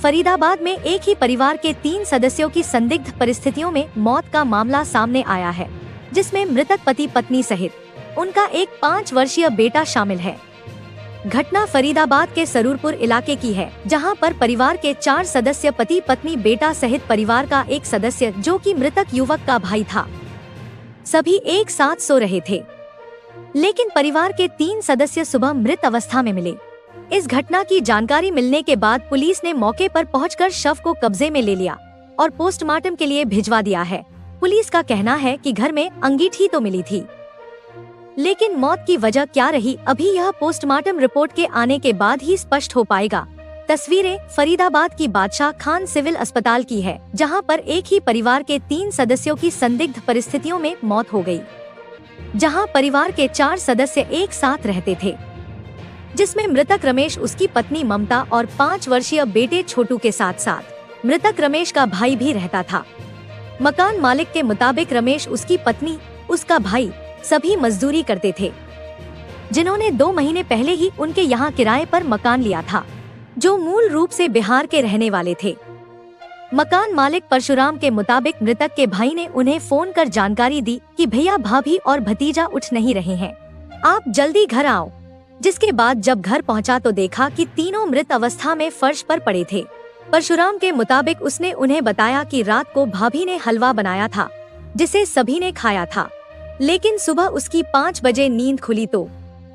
फरीदाबाद में एक ही परिवार के 3 सदस्यों की संदिग्ध परिस्थितियों में मौत का मामला सामने आया है, जिसमें मृतक पति पत्नी सहित उनका एक 5 वर्षीय बेटा शामिल है। घटना फरीदाबाद के सरूरपुर इलाके की है, जहां पर परिवार के 4 सदस्य पति पत्नी बेटा सहित परिवार का एक सदस्य जो कि मृतक युवक का भाई था, सभी एक साथ सो रहे थे। लेकिन परिवार के 3 सदस्य सुबह मृत अवस्था में मिले। इस घटना की जानकारी मिलने के बाद पुलिस ने मौके पर पहुंचकर शव को कब्जे में ले लिया और पोस्टमार्टम के लिए भिजवा दिया है। पुलिस का कहना है कि घर में अंगीठी तो मिली थी, लेकिन मौत की वजह क्या रही, अभी यह पोस्टमार्टम रिपोर्ट के आने के बाद ही स्पष्ट हो पाएगा। तस्वीरें फरीदाबाद की बादशाह खान सिविल अस्पताल की है, जहां पर एक ही परिवार के 3 सदस्यों की संदिग्ध परिस्थितियों में मौत हो गई, जहां परिवार के 4 सदस्य एक साथ रहते थे, जिसमें मृतक रमेश, उसकी पत्नी ममता और 5 वर्षीय बेटे छोटू के साथ साथ मृतक रमेश का भाई भी रहता था। मकान मालिक के मुताबिक रमेश, उसकी पत्नी, उसका भाई सभी मजदूरी करते थे, जिन्होंने 2 महीने पहले ही उनके यहाँ किराए पर मकान लिया था, जो मूल रूप से बिहार के रहने वाले थे। मकान मालिक परशुराम के मुताबिक मृतक के भाई ने उन्हें फोन कर जानकारी दी कि भैया, भाभी और भतीजा उठ नहीं रहे हैं, आप जल्दी घर आओ। जिसके बाद जब घर पहुंचा तो देखा कि तीनों मृत अवस्था में फर्श पर पड़े थे। परशुराम के मुताबिक उसने उन्हें बताया कि रात को भाभी ने हलवा बनाया था, जिसे सभी ने खाया था, लेकिन सुबह उसकी 5 बजे नींद खुली तो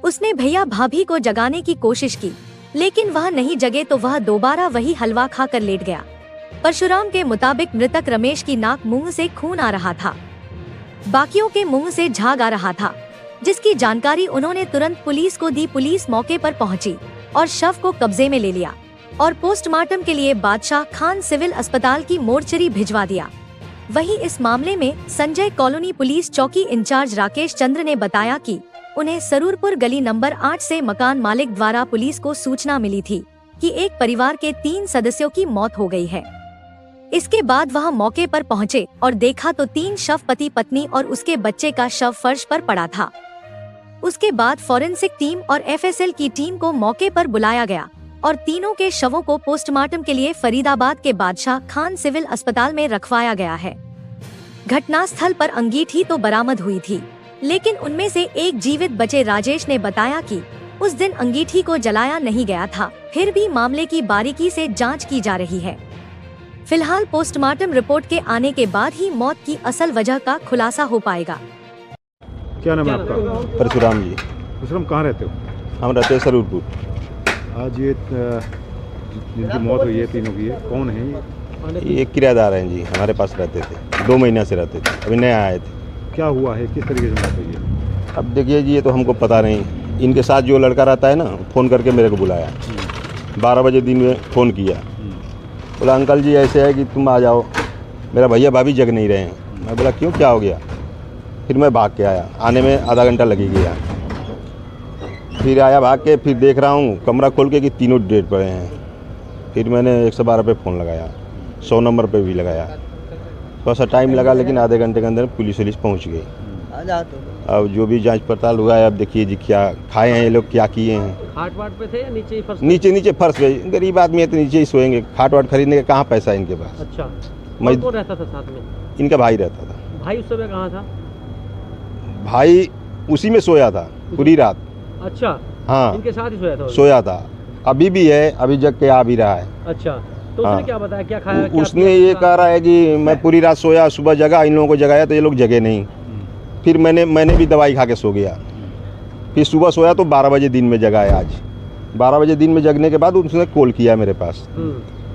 उसने भैया भाभी को जगाने की कोशिश की, लेकिन वह नहीं जगे तो वह दोबारा वही हलवा खाकर लेट गया। परशुराम के मुताबिक मृतक रमेश की नाक मुंह से खून आ रहा था, बाकियों के मुंह से झाग आ रहा था, जिसकी जानकारी उन्होंने तुरंत पुलिस को दी। पुलिस मौके पर पहुंची और शव को कब्जे में ले लिया और पोस्टमार्टम के लिए बादशाह खान सिविल अस्पताल की मोर्चरी भिजवा दिया। वहीं इस मामले में संजय कॉलोनी पुलिस चौकी इंचार्ज राकेश चंद्र ने बताया कि उन्हें सरूरपुर गली नंबर 8 से मकान मालिक द्वारा पुलिस को सूचना मिली थी कि एक परिवार के 3 सदस्यों की मौत हो गई है। इसके बाद वह मौके पर पहुंचे और देखा तो 3 शव पति पत्नी और उसके बच्चे का शव फर्श पर पड़ा था। उसके बाद फॉरेंसिक टीम और एफएसएल की टीम को मौके पर बुलाया गया और तीनों के शवों को पोस्टमार्टम के लिए फरीदाबाद के बादशाह खान सिविल अस्पताल में रखवाया गया है। घटनास्थल पर अंगीठी तो बरामद हुई थी, लेकिन उनमें से एक जीवित बचे राजेश ने बताया कि उस दिन अंगीठी को जलाया नहीं गया था। फिर भी मामले की बारीकी से जांच की जा रही है। फिलहाल पोस्टमार्टम रिपोर्ट के आने के बाद ही मौत की असल वजह का खुलासा हो पाएगा। क्या नाम है आपका? परशुराम जी। परशुराम, कहाँ रहते हो? हम रहते हैं सरूरपुर। आज ये जिनकी मौत हुई है तीनों की, कौन है ये किराएदार हैं जी, हमारे पास रहते थे, 2 महीने से रहते थे, अभी नए आए थे। क्या हुआ है, किस तरीके से मौत हुई है? अब देखिए जी, ये तो हमको पता नहीं। इनके साथ जो लड़का रहता है ना, फ़ोन करके मेरे को बुलाया, 12 बजे दिन में फ़ोन किया, बोला अंकल जी ऐसे है कि तुम आ जाओ, मेरा भैया भाभी जग नहीं रहे हैं। मैं बोला क्यों, क्या हो गया? फिर मैं भाग के आया, आने में आधा घंटा लगी गया। फिर आया भाग के, फिर देख रहा हूँ कमरा खोल के कि तीनों डेड पड़े हैं। फिर मैंने 112 पे फ़ोन लगाया, 100 नंबर पे भी लगाया। थोड़ा सा टाइम लगा, लेकिन आधे घंटे के अंदर पुलिस पहुँच गई। अब जो भी जांच पड़ताल हुआ है, अब देखिए जी क्या खाए हैं ये लोग, क्या किए हैं। खाट वाट पे थे या नीचे ही फर्श? नीचे फर्श पे। गरीब आदमी है तो नीचे ही सोएंगे, खाट वाट खरीदने का कहाँ पैसा है इनके पास। अच्छा, कौन रहता था साथ में? इनका भाई रहता था। भाई उस समय कहाँ था? भाई उसी में सोया था पूरी रात। अच्छा, हाँ, इनके साथ ही सोया था। अभी भी है, अभी जग के आ भी रहा है। अच्छा, तो उसने क्या बताया, क्या खाया? उसने ये कह रहा है कि मैं पूरी रात सोया, सुबह जगा, इन लोगों को जगाया तो ये लोग जगे नहीं। फिर मैंने भी दवाई खा के सो गया। फिर सुबह सोया तो 12 बजे दिन में जगा है। आज 12 बजे दिन में जगने के बाद उसने कॉल किया मेरे पास,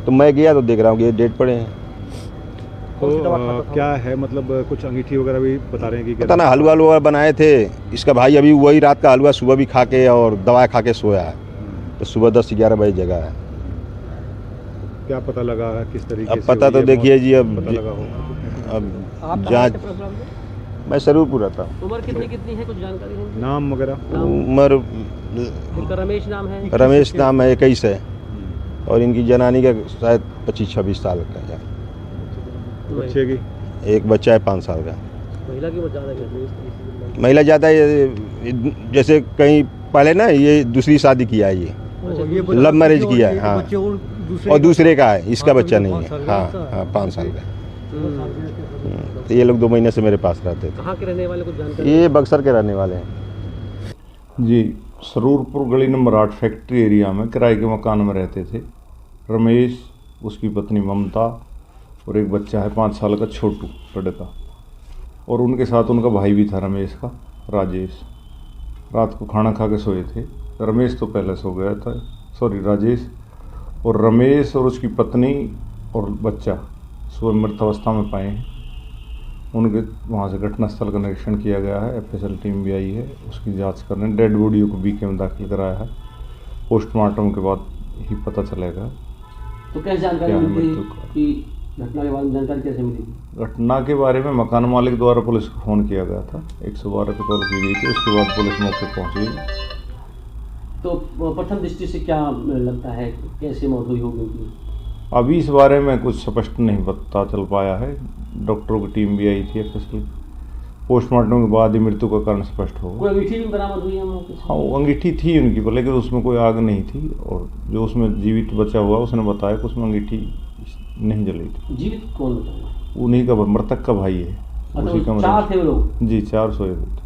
तो मैं गया तो देख रहा हूँ कि ये डेड पड़े हैं। तो क्या है, मतलब कुछ अंगीठी वगैरह भी बता रहे हैं कि पता ना, हलवा बनाए थे। इसका भाई अभी वही रात का हलवा सुबह भी खा के और दवा खा के सोया है, तो सुबह 10-11 बजे जगा है। क्या पता लगा है, किस तरीके अब पता तो देखिए जी, अब जांच। मैं सरूरपुर रहता हूँ। उम्र कितनी है, कुछ जानकारी है? नाम वगैरह? उम्र रमेश नाम है। रमेश नाम है, 21 है, और इनकी जनानी का शायद 25-26 साल का है। बच्चे की? एक बच्चा है 5 साल का। महिला की ज़्यादा? महिला ज़्यादा है, जैसे कहीं पहले ना ये दूसरी शादी किया है, ये लव मैरिज किया है। हाँ, और दूसरे का है, इसका बच्चा नहीं है। हाँ हाँ 5 साल का। तो ये लोग 2 महीने से मेरे पास रहते थे। कहाँ के रहने वाले कुछ जानकारी? ये बक्सर के रहने वाले हैं जी। सरूरपुर गली नंबर 8 फैक्ट्री एरिया में किराए के मकान में रहते थे रमेश, उसकी पत्नी ममता और एक बच्चा है 5 साल का छोटू लड़का, और उनके साथ उनका भाई भी था रमेश का, राजेश। रात को खाना खा के सोए थे। रमेश तो पहले सो गया था, राजेश। और रमेश और उसकी पत्नी और बच्चा सुबह मृत अवस्था में पाए हैं। उनके वहाँ से घटनास्थल का निरीक्षण किया गया है। FSL टीम भी आई है, उसकी जांच करने। डेड बॉडियों को BK में दाखिल कराया है। पोस्टमार्टम के बाद ही पता चलेगा तो कैसे जानकारी मिली कि घटना के बारे में जानकारी कैसे मिली? घटना के बारे में मकान मालिक द्वारा पुलिस को फ़ोन किया गया था, 112 पे कॉल की गई थी। उसके बाद पुलिस मौके पहुँच गई। तो प्रथम दृष्टि से क्या लगता है, कैसे मौत हुई होगी उनकी? अभी इस बारे में कुछ स्पष्ट नहीं पता चल पाया है। डॉक्टरों की टीम भी आई थी FSL। पोस्टमार्टम के बाद ही मृत्यु का कारण स्पष्ट होगा। कोई अंगीठी भी बरामद हुई है मौके से? हाँ, वो अंगीठी थी उनकी पर, लेकिन उसमें कोई आग नहीं थी। और जो उसमें जीवित बचा हुआ उसने बताया कि उसमें अंगीठी नहीं जली थी। जीवित कौन बताया? उन्हीं का, मृतक का भाई है। उसी का 4 थे वो लोग? जी 4 सोए थे।